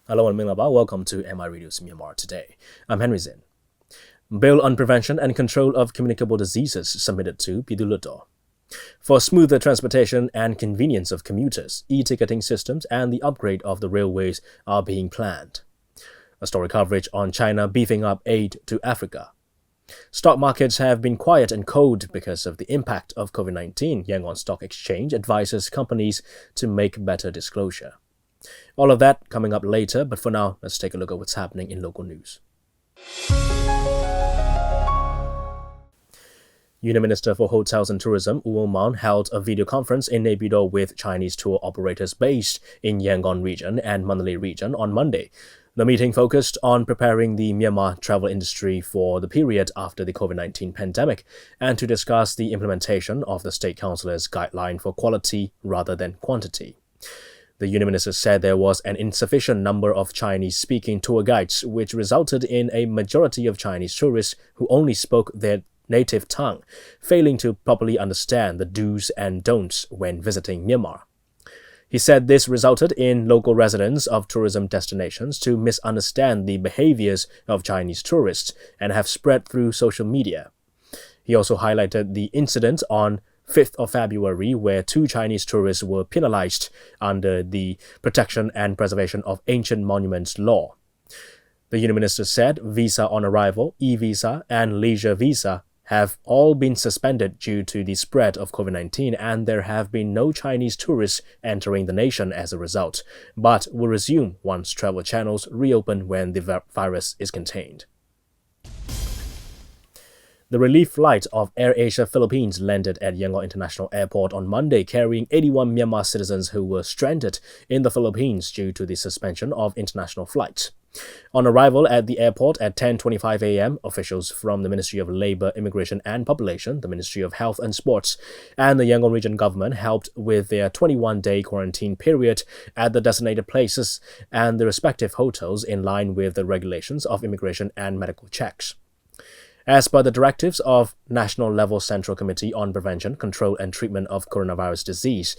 Hello and Milaba, welcome to MI Radio's Myanmar Today. I'm Henry Zin. Bill on Prevention and Control of Communicable Diseases submitted to Pyithu Hluttaw. For smoother transportation and convenience of commuters, e-ticketing systems and the upgrade of the railways are being planned. A story coverage on China beefing up aid to Africa. Stock markets have been quiet and cold because of the impact of COVID-19. Yangon Stock Exchange advises companies to make better disclosure. All of that coming up later, but for now, let's take a look at what's happening in local news. Union Minister for Hotels and Tourism, Wu Man, held a video conference in Naypyidaw with Chinese tour operators based in Yangon region and Mandalay region on Monday. The meeting focused on preparing the Myanmar travel industry for the period after the COVID-19 pandemic and to discuss the implementation of the State Councillor's guideline for quality rather than quantity. The Union Minister said there was an insufficient number of Chinese-speaking tour guides, which resulted in a majority of Chinese tourists who only spoke their native tongue, failing to properly understand the do's and don'ts when visiting Myanmar. He said this resulted in local residents of tourism destinations to misunderstand the behaviors of Chinese tourists and have spread through social media. He also highlighted the incident on 5th of February, where 2 Chinese tourists were penalized under the Protection and Preservation of Ancient Monuments law. The Union Minister said visa on arrival, e-visa, and leisure visa have all been suspended due to the spread of COVID-19, and there have been no Chinese tourists entering the nation as a result, but will resume once travel channels reopen when the virus is contained. The relief flight of AirAsia Philippines landed at Yangon International Airport on Monday, carrying 81 Myanmar citizens who were stranded in the Philippines due to the suspension of international flights. On arrival at the airport at 10:25 a.m., officials from the Ministry of Labour, Immigration and Population, the Ministry of Health and Sports, and the Yangon Region government helped with their 21-day quarantine period at the designated places and the respective hotels in line with the regulations of immigration and medical checks. As per the directives of National Level Central Committee on Prevention, Control and Treatment of Coronavirus Disease,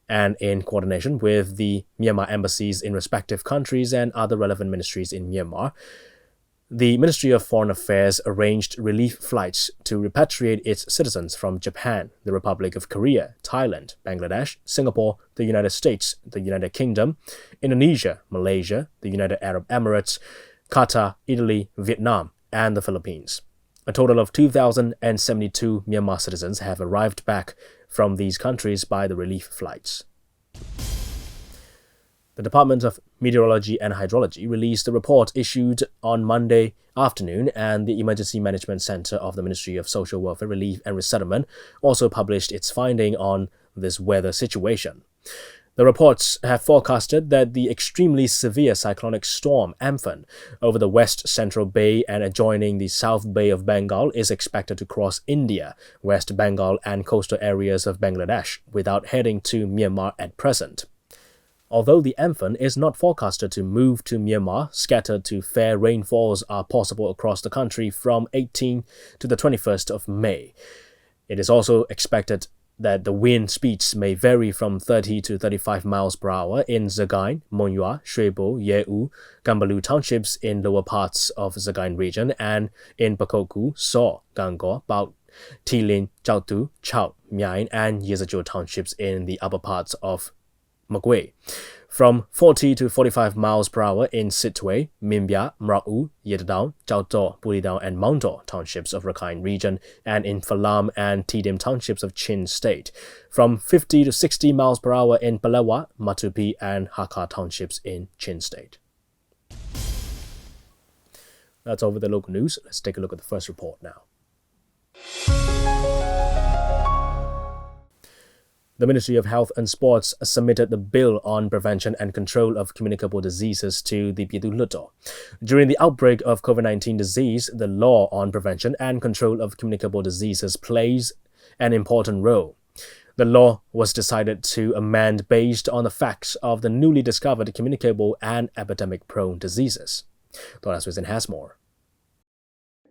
and in coordination with the Myanmar embassies in respective countries and other relevant ministries in Myanmar, the Ministry of Foreign Affairs arranged relief flights to repatriate its citizens from Japan, the Republic of Korea, Thailand, Bangladesh, Singapore, the United States, the United Kingdom, Indonesia, Malaysia, the United Arab Emirates, Qatar, Italy, Vietnam, and the Philippines. A total of 2,072 Myanmar citizens have arrived back from these countries by the relief flights. The Department of Meteorology and Hydrology released a report issued on Monday afternoon, and the Emergency Management Center of the Ministry of Social Welfare, Relief and Resettlement also published its finding on this weather situation. The reports have forecasted that the extremely severe cyclonic storm Amphan over the West Central Bay and adjoining the South Bay of Bengal is expected to cross India, West Bengal and coastal areas of Bangladesh without heading to Myanmar at present. Although the Amphan is not forecasted to move to Myanmar, scattered to fair rainfalls are possible across the country from 18 to the 21st of May. It is also expected that the wind speeds may vary from 30 to 35 miles per hour in Sagaing, Monua, Shuibo, Yeu, Gambalu townships in lower parts of Sagaing region and in Pakoku, So, Gangor, Baut, Tilin, Chautu, Chao, Myain and Yezajo townships in the upper parts of Magwe. From 40 to 45 miles per hour in Sittwe, Mimbya, Mrau, Yedadao, Chauto, Pulidao and Maungdaw townships of Rakhine region and in Falam and Tidim townships of Chin State. From 50 to 60 miles per hour in Palawa, Matupi and Hakka townships in Chin State. That's over the local news. Let's take a look at the first report now. The Ministry of Health and Sports submitted the Bill on Prevention and Control of Communicable Diseases to the Pyithu Hluttaw. During the outbreak of COVID-19 disease, the law on prevention and control of communicable diseases plays an important role. The law was decided to amend based on the facts of the newly discovered communicable and epidemic-prone diseases. Thomas Wilson has more.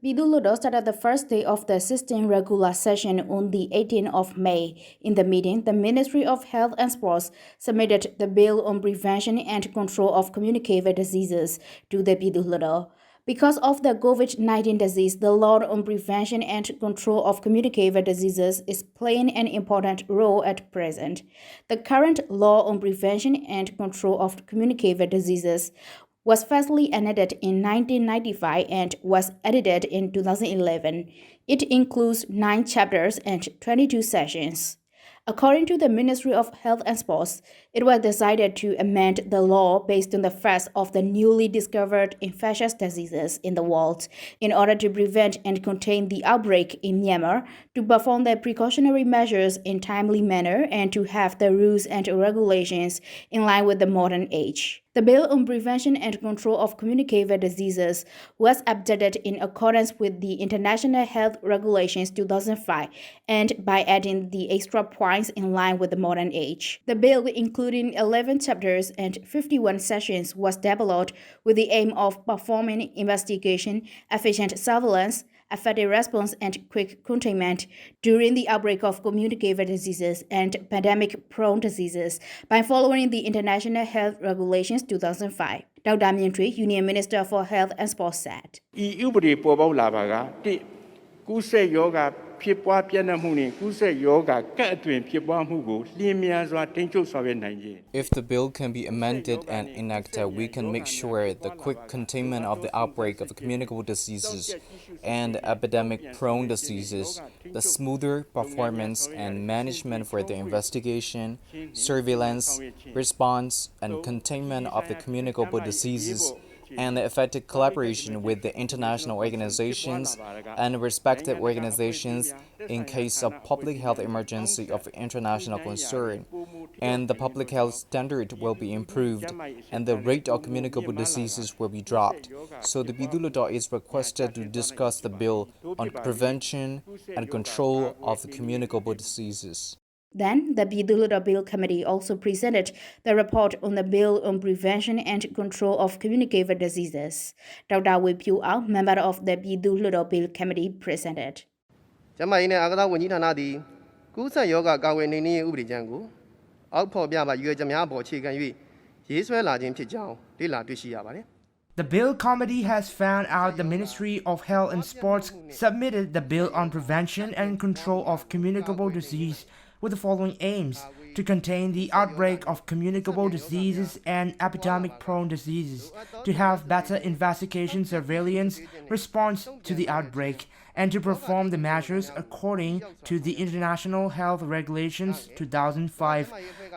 Pyithu Hluttaw started the first day of the 16th regular session on the 18th of May. In the meeting, the Ministry of Health and Sports submitted the Bill on Prevention and Control of Communicable Diseases to the Pyithu Hluttaw. Because of the COVID-19 disease, the law on prevention and control of communicable diseases is playing an important role at present. The current law on prevention and control of communicable diseases was firstly enacted in 1995 and was edited in 2011. It includes 9 chapters and 22 sections. According to the Ministry of Health and Sports, it was decided to amend the law based on the facts of the newly discovered infectious diseases in the world in order to prevent and contain the outbreak in Myanmar, to perform the precautionary measures in timely manner, and to have the rules and regulations in line with the modern age. The Bill on Prevention and Control of Communicable Diseases was updated in accordance with the International Health Regulations 2005 and by adding the extra points in line with the modern age. The bill, including 11 chapters and 51 sections, was developed with the aim of performing investigation, efficient surveillance, effective response, and quick containment during the outbreak of communicable diseases and pandemic-prone diseases by following the International Health Regulations 2005. Dr. Myanmar Today, Union Minister for Health and Sports said. ကူးစက်ရောဂါဖြစ်ပွားပြန့်နှံ့မှုနှင့်ကူးစက်ရောဂါကန့်အသွင်ဖြစ်ပွားမှုကိုလျင်မြန်စွာထိန်းချုပ်ဆောင်ရွက်နိုင်ခြင်း If the bill can be amended and enacted, we can make sure the quick containment of the outbreak of communicable diseases and epidemic-prone diseases, the smoother performance and management for the investigation, surveillance, response, and containment of the communicable diseases, and the effective collaboration with the international organizations and respective organizations in case of public health emergency of international concern, and the public health standard will be improved, and the rate of communicable diseases will be dropped. So the Pyithu Hluttaw is requested to discuss the bill on prevention and control of the communicable diseases. Then, the Pyithu Hluttaw Bill Committee also presented the report on the Bill on Prevention and Control of Communicable Diseases. Dr. Pyithu Hluttaw, member of the Pyithu Hluttaw Bill Committee, presented. ကျန်းမာရေးနဲ့အားကစားဝန်ကြီးဌာနသည်ကူးစက်ရောဂါကာကွယ်နှိမ်နင်းရေးဥပဒေကြမ်းကိုအောက်ဖော်ပြပါရွေးချက်များပေါ်အခြေခံ၍ရေးဆွဲလာခြင်းဖြစ်ကြောင်းလေ့လာတွေ့ရှိရပါတယ် The Bill Committee has found out the Ministry of Health and Sports submitted the Bill on Prevention and Control of Communicable Disease with the following aims: to contain the outbreak of communicable diseases and epidemic-prone diseases, to have better investigation, surveillance, response to the outbreak, and to perform the measures according to the International Health Regulations 2005.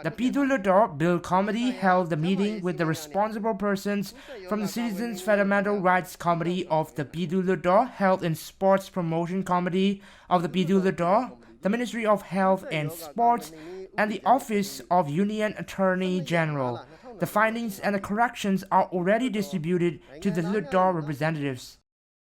The Pyithu Hluttaw Bill Committee held the meeting with the responsible persons from the Citizens Fundamental Rights Committee of the Pyithu Hluttaw, Health and Sports Promotion Committee of the Pyithu Hluttaw, the Ministry of Health and Sports, and the Office of Union Attorney General. The findings and the corrections are already distributed to the Hluttaw representatives.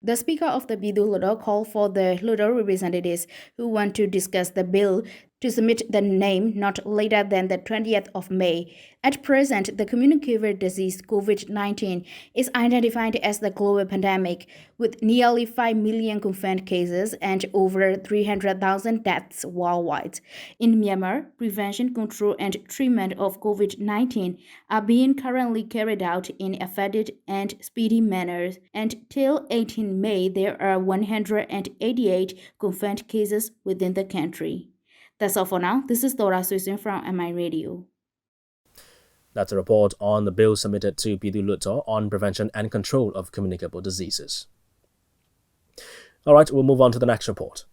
The Speaker of the Pyithu Hluttaw called for the Hluttaw representatives who want to discuss the bill to submit the name not later than the 20th of May. At present, the communicable disease COVID-19 is identified as the global pandemic, with nearly 5 million confirmed cases and over 300,000 deaths worldwide. In Myanmar, prevention, control, and treatment of COVID-19 are being currently carried out in effective and speedy manners, and till 18 May, there are 188 confirmed cases within the country. That's all for now. This is Dora Susan from MI Radio. That's a report on the bill submitted to Pyithu Hluttaw on prevention and control of communicable diseases. All right, we'll move on to the next report.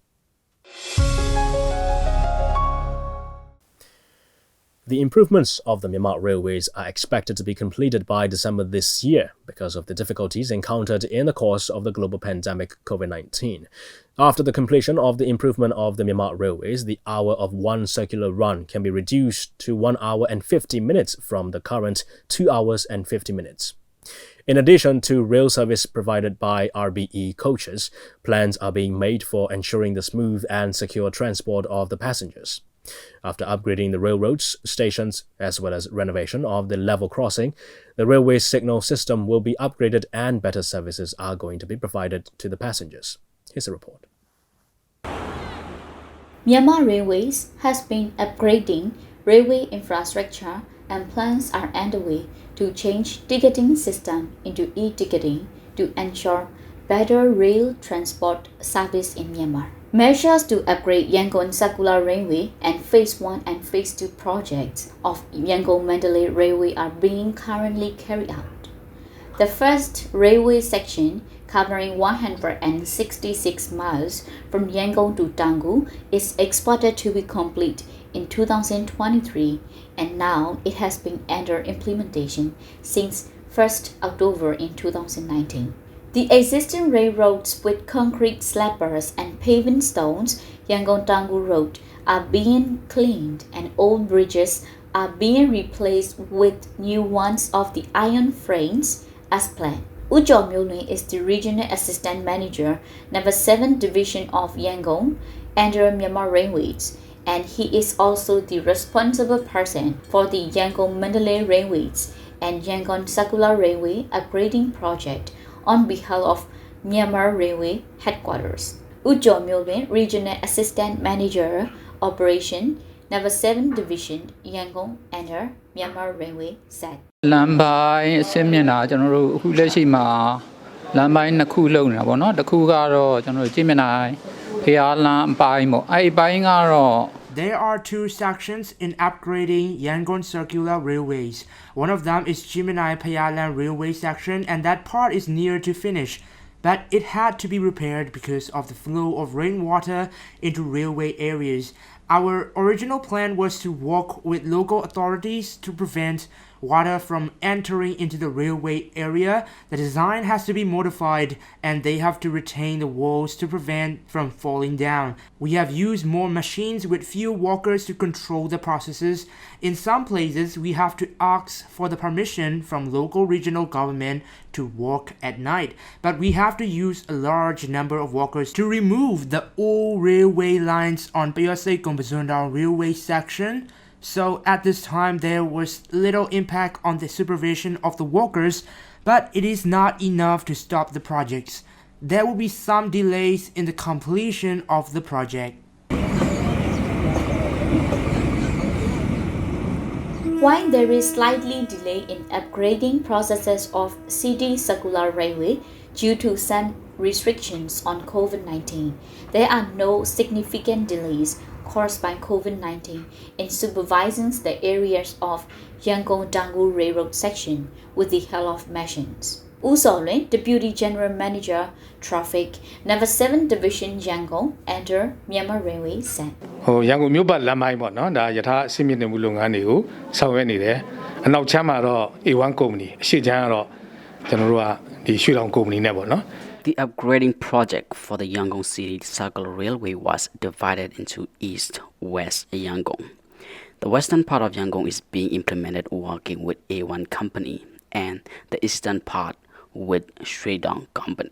The improvements of the Myanmar railways are expected to be completed by December this year because of the difficulties encountered in the course of the global pandemic COVID-19. After the completion of the improvement of the Myanmar railways, the hour of one circular run can be reduced to 1 hour and 50 minutes from the current 2 hours and 50 minutes. In addition to rail service provided by RBE coaches, plans are being made for ensuring the smooth and secure transport of the passengers. After upgrading the railroads, stations, as well as renovation of the level crossing, the railway signal system will be upgraded and better services are going to be provided to the passengers. Here's a report. Myanmar Railways has been upgrading railway infrastructure and plans are underway to change ticketing system into e-ticketing to ensure better rail transport service in Myanmar. Measures to upgrade Yangon Circular Railway and Phase 1 and Phase 2 projects of Yangon-Mandalay Railway are being currently carried out. The first railway section, covering 166 miles from Yangon to Daegu, is expected to be complete in 2023, and now it has been under implementation since 1st October in 2019. The existing railroads with concrete slabbers and paving stones, Yangon-Daegu Road, are being cleaned and old bridges are being replaced with new ones of the iron frames as planned. Ujjaw Myolwin is the Regional Assistant Manager, Number 7 Division of Yangon, under Myanmar Railways, and he is also the responsible person for the Yangon-Mandalay Railways and Yangon Circular Railway upgrading project on behalf of Myanmar Railway Headquarters. Ujjaw Myolwin, Regional Assistant Manager, Operation, Number 7 Division, Yangon, under Myanmar Railway, said. လမ်းပိုင်းအဆင့်မြင့်တာကျွန်တော်တို့အခုလက်ရှိမှာလမ်းပိုင်းနှစ်ခုလုံးနေတာပေါ့နော်တစ်ခုကတော့ကျွန်တော်တို့ကြည့်မြင်နိုင်ဖျားလမ်းအပိုင်းပေါ့အဲ့ဒီပိုင်းကတော့ There are two sections in upgrading Yangon Circular Railways. One of them is Jiminai Payalan Railway section, and that part is near to finish. But it had to be repaired because of the flow of rainwater into railway areas. Our original plan was to work with local authorities to prevent water from entering into the railway area. The design has to be modified and they have to retain the walls to prevent from falling down. We have used more machines with few workers to control the processes. In some places, we have to ask for the permission from local regional government to work at night. But we have to use a large number of workers to remove the old railway lines on Pyithu Hluttaw railway section. So at this time there was little impact on the supervision of the workers, but it is not enough to stop the projects. There will be some delays in the completion of the project. While there is slightly delay in upgrading processes of City Circular Railway due to some restrictions on COVID-19, there are no significant delays caused by COVID-19 in supervising the areas of Yangon-Daegu Railroad section with the help of machines. Usolin, Deputy General Manager, Traffic, Number 7 Division Yangon, under Myanmar Railway, said. ရန်ကုန်မြို့ပတ်လမ်းပိုင်းပေါ့နော်ဒါယထာအစီအမံတင်မှုလုပ်ငန်းတွေကိုဆောင်ရွက်နေတယ်အနောက်ချမ်းမှာတော့ A1 ကုမ္ပဏီအရှေ့ချမ်းကတော့ကျွန်တော်တို့ကဒီရွှေတောင်ကုမ္ပဏီနဲ့ပေါ့နော် The upgrading project for the Yangon City Circular Railway was divided into East-West Yangon. The western part of Yangon is being implemented working with A1 company and the eastern part with Shuidong company.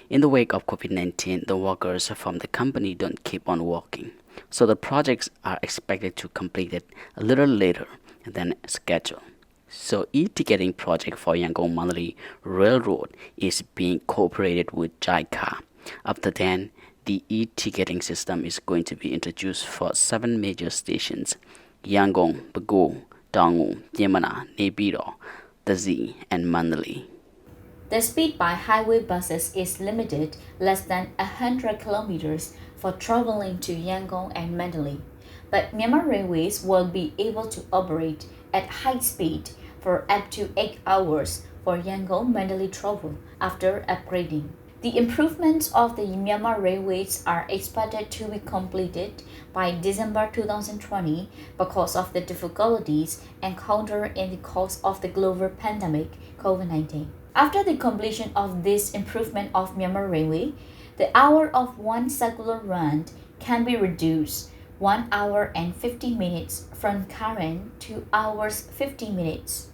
In the wake of COVID-19, the workers from the company don't keep on working, so the projects are expected to complete it a little later than scheduled. So e-ticketing project for Yangon-Mandalay Railroad is being cooperated with JICA. After then, the e-ticketing system is going to be introduced for 7 major stations: Yangon, Bago, Daegu, Yamana, Naypyidaw, Tasee, and Mandalay. The speed by highway buses is limited less than 100 kilometers for traveling to Yangon and Mandalay, but Myanmar Railways will be able to operate at high speed for up to 8 hours for Yangon-Mandalay travel after upgrading. The improvements of the Myanmar Railways are expected to be completed by December 2020 because of the difficulties encountered in the course of the global pandemic, COVID-19. After the completion of this improvement of Myanmar Railway, the hour of one circular run can be reduced 1 hour and 50 minutes from current 2 hours 50 minutes.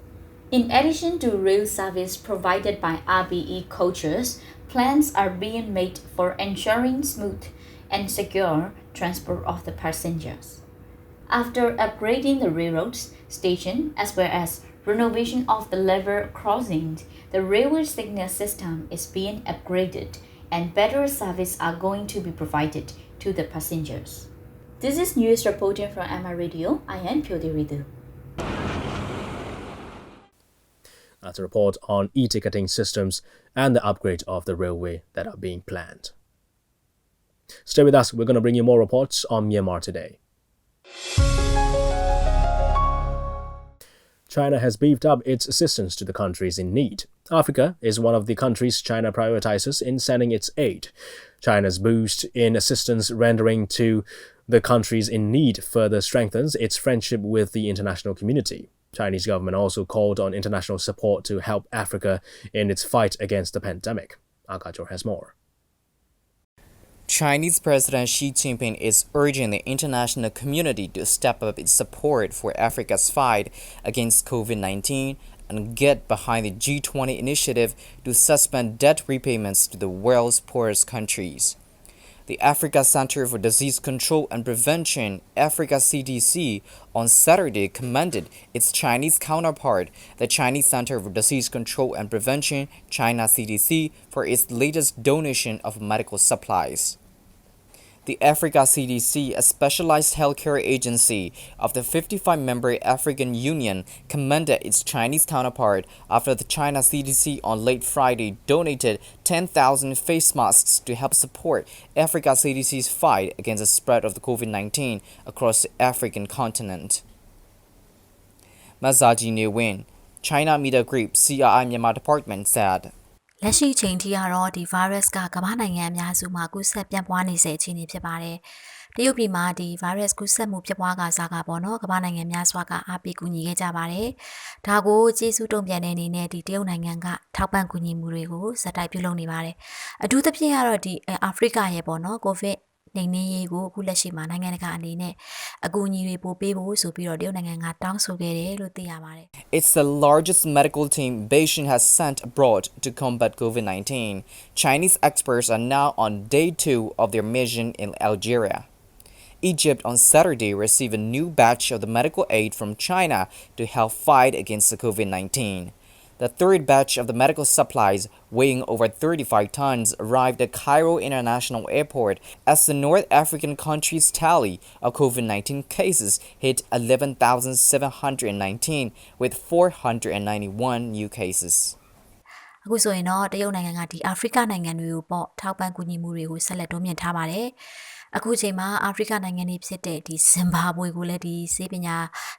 In addition to rail service provided by RBE coaches, plans are being made for ensuring smooth and secure transport of the passengers. After upgrading the railroads station as well as renovation of the level crossings, the railway signal system is being upgraded and better service are going to be provided to the passengers. This is news reporting from Myanmar Radio. I am Pyithu Hluttaw. That's a report on e-ticketing systems and the upgrade of the railway that are being planned. Stay with us, we're going to bring you more reports on Myanmar Today. China has beefed up its assistance to the countries in need. Africa is one of the countries China prioritizes in sending its aid. China's boost in assistance rendering to the countries in need further strengthens its friendship with the international community. Chinese government also called on international support to help Africa in its fight against the pandemic. Akachor has more. Chinese President Xi Jinping is urging the international community to step up its support for Africa's fight against COVID-19 and get behind the G20 initiative to suspend debt repayments to the world's poorest countries. The Africa Center for Disease Control and Prevention, Africa CDC, on Saturday commended its Chinese counterpart, the Chinese Center for Disease Control and Prevention, China CDC, for its latest donation of medical supplies. The Africa CDC, a specialized healthcare agency of the 55-member African Union, commended its Chinese counterpart after the China CDC on late Friday donated 10,000 face masks to help support Africa CDC's fight against the spread of the COVID-19 across the African continent. Mazaji Newin, China Media Group CRI Myanmar Department said, လက်ရှိချိန်ထိကတော့ဒီ virus ကကမ္ဘာနိုင်ငံအများစုမှာကူးစက်ပြန့်ပွားနေစေအခြေအနေဖြစ်ပါတယ်။တရုတ်ပြည်မှာဒီ virus ကူးစက်မှုဖြစ်ပွားကစားကပေါ့နော်ကမ္ဘာနိုင်ငံများစွာကအားပေးကူညီခဲ့ကြပါတယ်။ဒါကိုကျေးဇူးတုံ့ပြန်တဲ့အနေနဲ့ဒီတရုတ်နိုင်ငံကထောက်ပံ့ကူညီမှုတွေကိုစက်တိုက်ပြုလုပ်နေပါတယ်။အထူးသဖြင့်ကတော့ဒီအာဖရိကရဲ့ပေါ့နော် COVID နေနေရေးကိုအခုလက်ရှိမှာနိုင်ငံတကာအနေနဲ့အကူအညီတွေပို့ပေးဖို့ဆိုပြီးတော့တရုတ်နိုင်ငံကတောင်းဆိုခဲ့တယ်လို့သိရပါတယ် It's the largest medical team Beijing has sent abroad to combat COVID-19. Chinese experts are now on day 2 of their mission in Algeria. Egypt on Saturday received a new batch of the medical aid from China to help fight against the COVID-19. The third batch of the medical supplies, weighing over 35 tons, arrived at Cairo International Airport as the North African country's tally of COVID-19 cases hit 11,719, with 491 new cases. အခုဆိုရင်တော့တရုတ်နိုင်ငံကဒီအာဖရိကနိုင်ငံတွေကိုပေါ့ထောက်ပံ့ကူညီမှုတွေကိုဆက်လက်တိုးမြှင့်ထားပါတယ်။အခုချိန်မှာအာဖရိကနိုင်ငံတွေဖြစ်တဲ့ဒီဇင်ဘာဘွေကိုလည်းဒီစေပညာ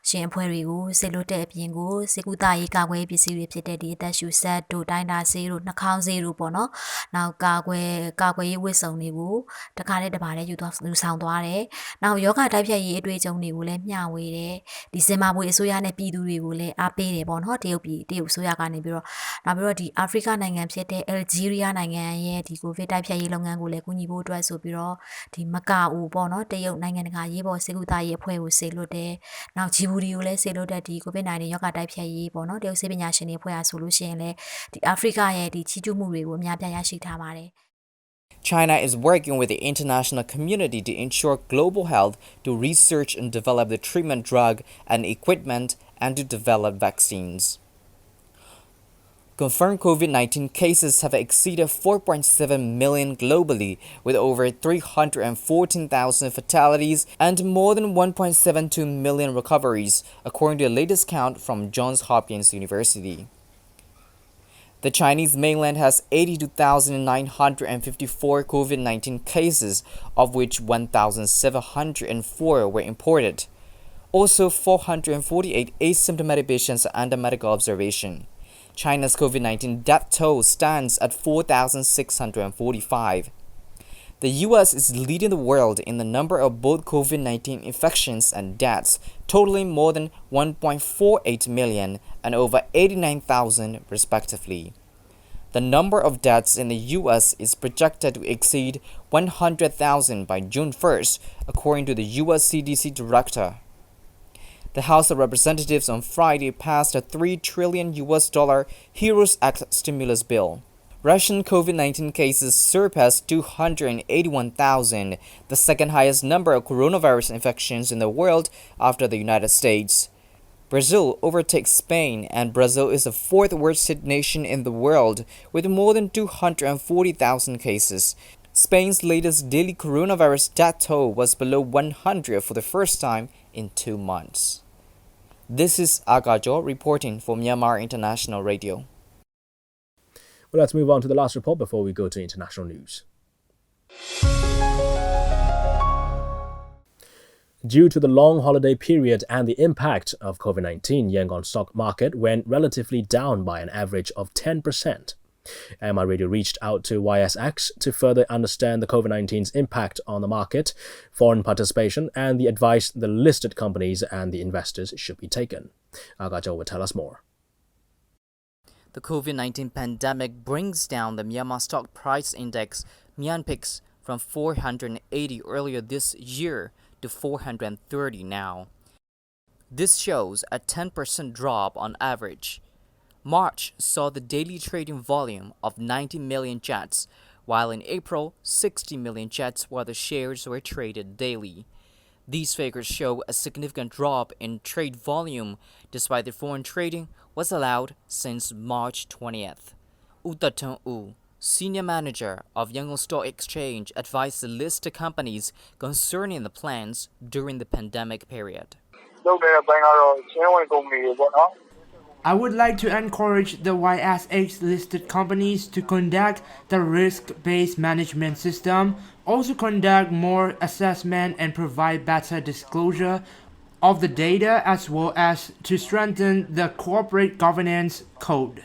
ရှင်အဖွဲ့တွေကိုစေလွတ်တဲ့အပြင်ကိုစေကူတာရေးကာကွယ်ပစ္စည်းတွေဖြစ်တဲ့ဒီအသက်ရှူဆက်တို့တိုင်းတာဆေးတို့နှာခေါင်းဆေးတို့ပေါ့နော်။နောက်ကာကွယ်ရေးဝတ်စုံတွေကိုတခါတည်းတပါးလေးယူဆောင်သွားတယ်။နောက်ယောဂတိုက်ဖြတ်ရေးအတွေ့အကြုံတွေကိုလည်းမျှဝေတယ်။ဒီဇင်ဘာဘွေအစိုးရနဲ့ပြည်သူတွေကိုလည်းအားပေးတယ်ပေါ့နော်။တရုတ်အစိုးရကနေပြီးတော့နောက်ပြီးတော့ဒီအာဖရိကနိုင်ငံဖြစ်တဲ့ Algeria နိုင်ငံရဲ့ဒီကိုဗစ်တိုက်ဖြတ်ရေးလုပ်ငန်းကိုလည်းကူညီဖို့အတွက်ဆိုပြီးတော့ဒီမကာအိုပေါ့နော်တရုတ်နိုင်ငံတကာရေးပေါ်စေကူတာရေးအဖွဲ့ကိုစေလွတ်တယ်။နောက်ဂျီဘူတီကိုလည်းစေလွတ်တဲ့ဒီကိုဗစ် -19 ရောဂါတိုက်ဖျက်ရေးပေါ့နော်တရုတ်စေပညာရှင်တွေအဖွဲ့အားဆိုလို့ရှိရင်လည်းဒီအာဖရိကရဲ့ဒီချီးကျူးမှုတွေကိုအများပြားရရှိထားပါတယ်။ China is working with the international community to ensure global health, to research and develop the treatment drug and equipment, and to develop vaccines. Confirmed COVID-19 cases have exceeded 4.7 million globally, with over 314,000 fatalities and more than 1.72 million recoveries, according to the latest count from Johns Hopkins University. The Chinese mainland has 82,954 COVID-19 cases, of which 1,704 were imported. Also, 448 asymptomatic patients are under medical observation. China's COVID-19 death toll stands at 4,645. The U.S. is leading the world in the number of both COVID-19 infections and deaths, totaling more than 1.48 million and over 89,000 respectively. The number of deaths in the U.S. is projected to exceed 100,000 by June 1st, according to the U.S. CDC director. The House of Representatives on Friday passed a $3 trillion HEROES Act stimulus bill. Russian COVID-19 cases surpassed 281,000, the second highest number of coronavirus infections in the world after the United States. Brazil overtakes Spain, and Brazil is the fourth worst hit nation in the world, with more than 240,000 cases. Spain's latest daily coronavirus death toll was below 100 for the first time in 2 months. This is Agajo reporting for Myanmar International Radio. Well, let's move on to the last report before we go to international news. Due to the long holiday period and the impact of COVID-19, yangon stock market went relatively down by an average of 10%. MR Radio reached out to YSX to further understand the COVID-19's impact on the market, foreign participation, and the advice the listed companies and the investors should be taken. Agajo will tell us more. The COVID-19 pandemic brings down the Myanmar stock price index, MYANPIX, from 480 earlier this year to 430 now. This shows a 10% drop on average. March saw the daily trading volume of 90 million jets, while in April, 60 million jets while the shares were traded daily. These figures show a significant drop in trade volume despite the foreign trading was allowed since March 20th. Hluttaw, senior manager of Yangon Stock Exchange, advised the listed companies concerning the plans during the pandemic period. I would like to encourage the YSX listed companies to conduct the risk-based management system, also conduct more assessment and provide better disclosure of the data, as well as to strengthen the corporate governance code.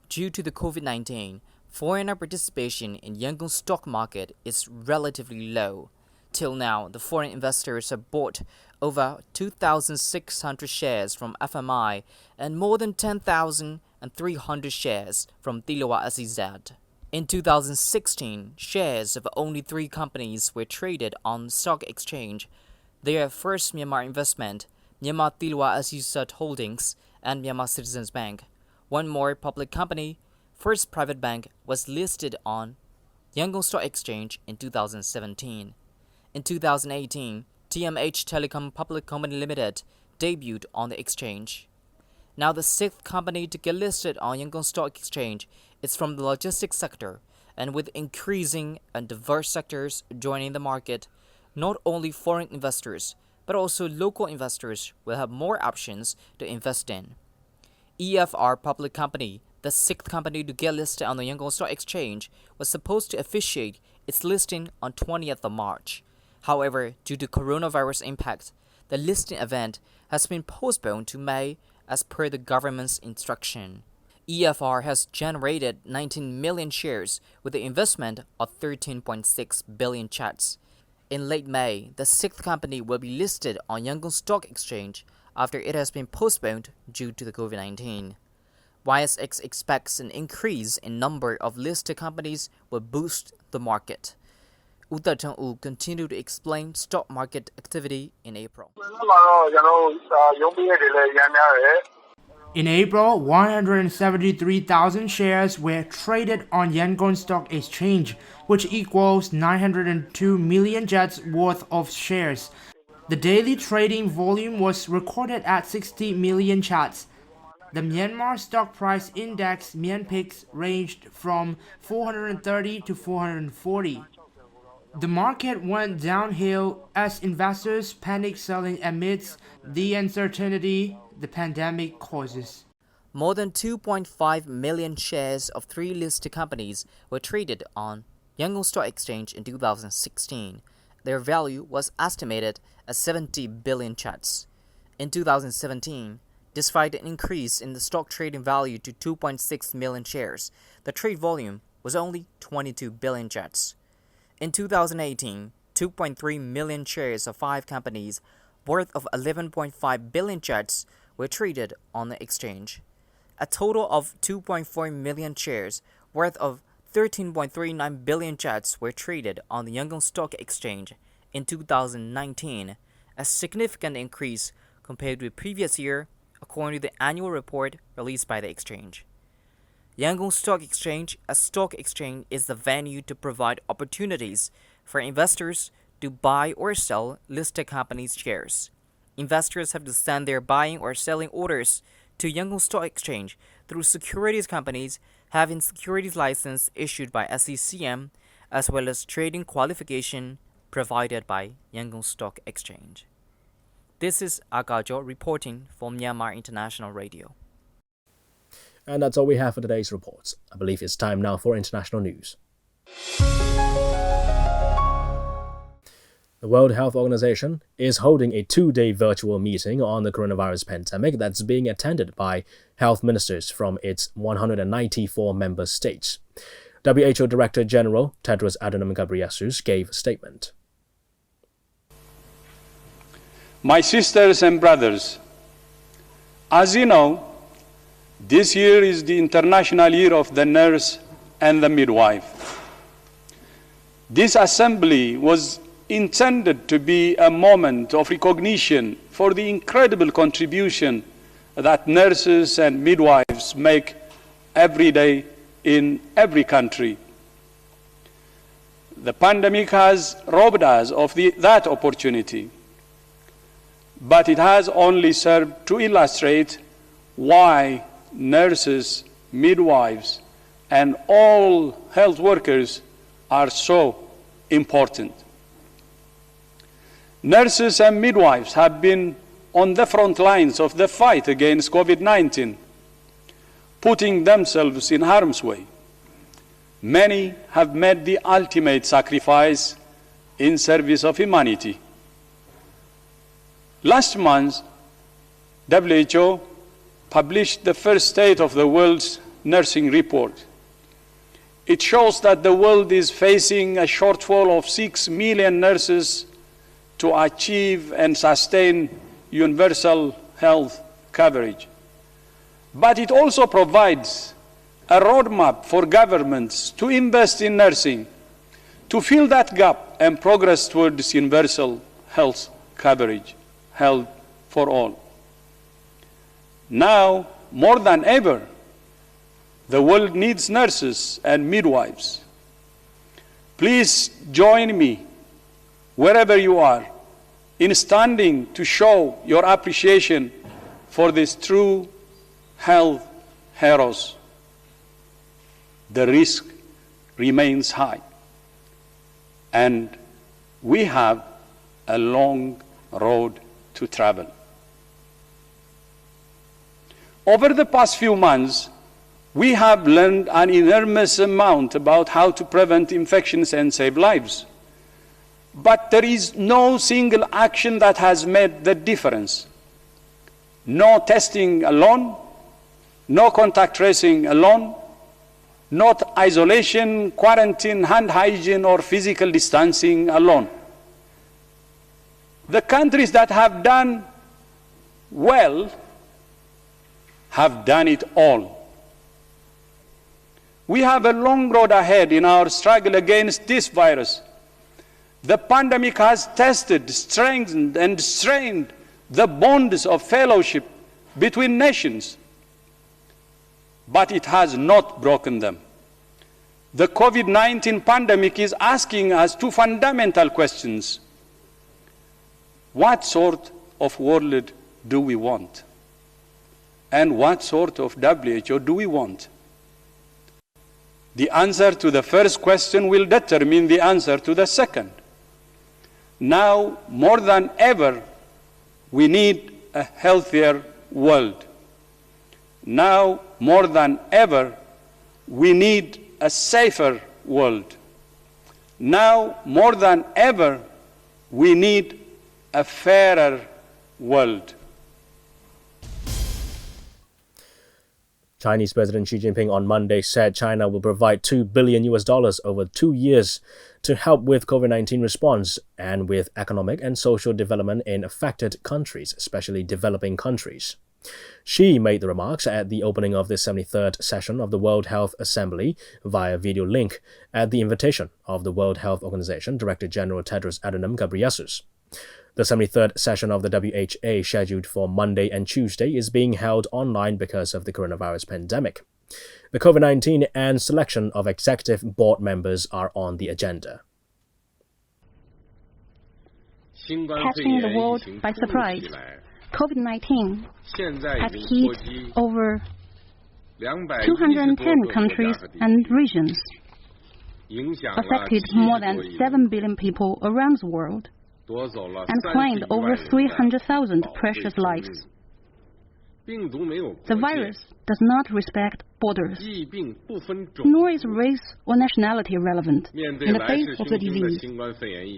Due to the COVID-19, foreigner participation in Yangon stock market is relatively low. Till now, the foreign investors have bought over 2,600 shares from FMI and more than 10,300 shares from Tiliwa SEZ. In 2016, shares of only 3 companies were traded on stock exchange. They are First Myanmar Investment, Myanmar Tiliwa SEZ Holdings, and Myanmar Citizens Bank. One more public company, First Private Bank, was listed on Yangon Stock Exchange in 2017. In 2018, TMH Telecom Public Company Limited debuted on the exchange. Now the 6th company to get listed on Yangon Stock Exchange is from the logistics sector, and with increasing and diverse sectors joining the market, not only foreign investors but also local investors will have more options to invest in. EFR Public Company, the 6th company to get listed on the Yangon Stock Exchange, was supposed to officiate its listing on 20th of March. However, due to coronavirus impact, the listing event has been postponed to May as per the government's instruction. EFR has generated 19 million shares with the investment of 13.6 billion chats. In late May, the 6th company will be listed on Yangon Stock Exchange after it has been postponed due to the COVID-19. YSX expects an increase in number of listed companies will boost the market. Hluttaw continued to explain stock market activity in April. In April, 173,000 shares were traded on Yangon Stock Exchange, which equals 902 million jets worth of shares. The daily trading volume was recorded at 60 million chats. The Myanmar stock price index MYANPIX ranged from 430 to 440. The market went downhill as investors panicked selling amidst the uncertainty the pandemic causes. More than 2.5 million shares of 3 listed companies were traded on Yangon Stock Exchange in 2016. Their value was estimated at 70 billion chats. In 2017, despite an increase in the stock trading value to 2.6 million shares, the trade volume was only 22 billion chats. In 2018, 2.3 million shares of 5 companies worth of 11.5 billion chats were traded on the exchange. A total of 2.4 million shares worth of 13.39 billion chats were traded on the Yangon Stock Exchange in 2019, a significant increase compared with previous year, according to the annual report released by the exchange. Yangon Stock Exchange, a stock exchange, is the venue to provide opportunities for investors to buy or sell listed companies' shares. Investors have to send their buying or selling orders to Yangon Stock Exchange through securities companies having securities license issued by SECM, as well as trading qualification provided by Yangon Stock Exchange. This is Agajo reporting for Myanmar International Radio. And that's all we have for today's reports. I believe it's time now for international news. The World Health Organization is holding a 2-day virtual meeting on the coronavirus pandemic that's being attended by health ministers from its 194 member states. WHO Director General Tedros Adhanom Ghebreyesus gave a statement. My sisters and brothers, as you know, this year is the International Year of the Nurse and the Midwife. This assembly was intended to be a moment of recognition for the incredible contribution that nurses and midwives make every day in every country. The pandemic has robbed us of that opportunity, but it has only served to illustrate why nurses, midwives, and all health workers are so important. Nurses and midwives have been on the front lines of the fight against COVID-19, putting themselves in harm's way. Many have made the ultimate sacrifice in service of humanity. Last month, WHO published the first State of the World's Nursing Report. It shows that the world is facing a shortfall of 6 million nurses to achieve and sustain universal health coverage. But it also provides a roadmap for governments to invest in nursing, to fill that gap and progress towards universal health coverage, health for all. Now, more than ever, the world needs nurses and midwives. Please join me, wherever you are, in standing to show your appreciation for these true health heroes. The risk remains high, and we have a long road to travel. Over the past few months, we have learned an enormous amount about how to prevent infections and save lives. But there is no single action that has made the difference. No testing alone, no contact tracing alone, not isolation, quarantine, hand hygiene, or physical distancing alone. The countries that have done well have done it all. We have a long road ahead in our struggle against this virus. The pandemic has tested, strengthened, and strained the bonds of fellowship between nations, but it has not broken them. The COVID-19 pandemic is asking us two fundamental questions. What sort of world do we want? And what sort of WHO do we want? The answer to the first question will determine the answer to the second. Now, more than ever, we need a healthier world. Now, more than ever, we need a safer world. Now, more than ever, we need a fairer world. Chinese President Xi Jinping on Monday said China will provide $2 billion over 2 years to help with COVID-19 response and with economic and social development in affected countries, especially developing countries. Xi made the remarks at the opening of the 73rd session of the World Health Assembly via video link at the invitation of the World Health Organization Director General Tedros Adhanom Ghebreyesus. The 73rd session of the WHO, scheduled for Monday and Tuesday, is being held online because of the coronavirus pandemic. The COVID-19 and selection of executive board members are on the agenda. Catching the world by surprise, COVID-19 has hit over 210 countries and regions, affected more than 7 billion people around the world, and claimed over 300,000 precious lives. The virus does not respect borders, nor is race or nationality relevant in the face of the disease.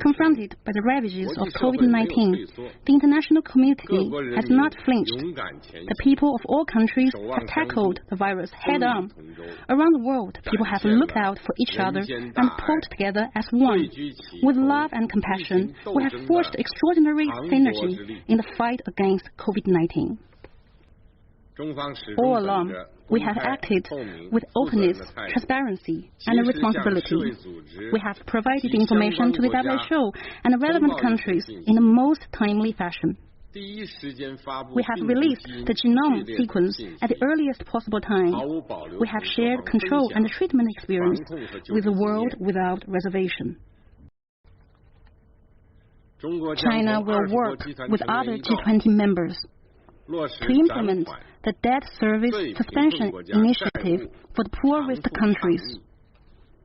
Confronted by the ravages of COVID-19, the international community has not flinched. The people of all countries have tackled the virus head-on. Around the world, people have looked out for each other and pulled together as one. With love and compassion, we have forged extraordinary synergy in the fight against COVID-19. All along, we have acted with openness, transparency, and responsibility. We have provided information to the WHO and the relevant countries in the most timely fashion. We have released the genome sequence at the earliest possible time. We have shared control and treatment experience with the world without reservation. China will work with other G20 members to implement the debt service suspension initiative for the poorest countries.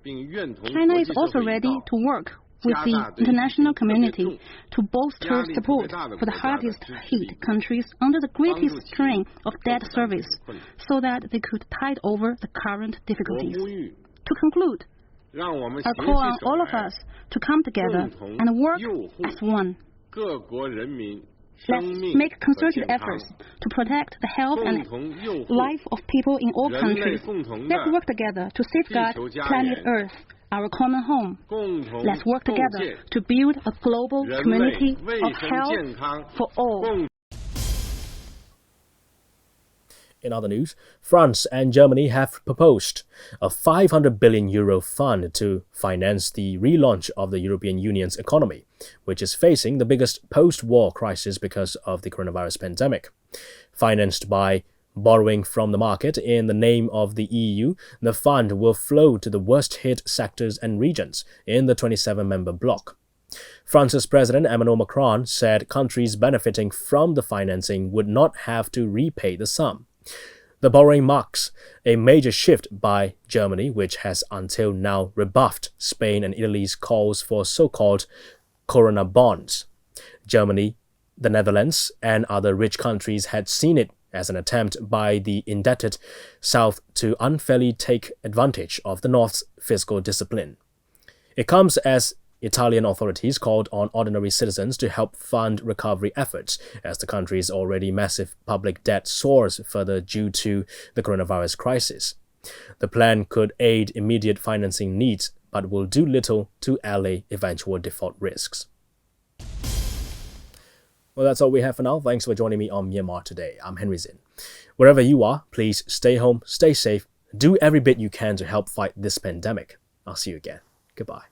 China is also ready to work with the international community to bolster support for the hardest hit countries under the greatest strain of debt service so that they could tide over the current difficulties. To conclude, I call on all of us to come together and work as one. Let's make concerted efforts to protect the health and life of people in all countries. Let's work together to safeguard planet Earth, our common home. Let's work together to build a global community of health for all. In other news, France and Germany have proposed a €500 billion fund to finance the relaunch of the European Union's economy, which is facing the biggest post-war crisis because of the coronavirus pandemic. Financed by borrowing from the market in the name of the EU, the fund will flow to the worst-hit sectors and regions in the 27-member bloc. France's President Emmanuel Macron said countries benefiting from the financing would not have to repay the sum. The borrowing marks a major shift by Germany, which has until now rebuffed Spain and Italy's calls for so-called Corona bonds. Germany, the Netherlands, and other rich countries had seen it as an attempt by the indebted South to unfairly take advantage of the North's fiscal discipline. It comes as Italian authorities called on ordinary citizens to help fund recovery efforts as the country's already massive public debt soars further due to the coronavirus crisis. The plan could aid immediate financing needs, but will do little to allay eventual default risks. Well, that's all we have for now. Thanks for joining me on Myanmar Today. I'm Henry Zin. Wherever you are, please stay home, stay safe, do every bit you can to help fight this pandemic. I'll see you again. Goodbye.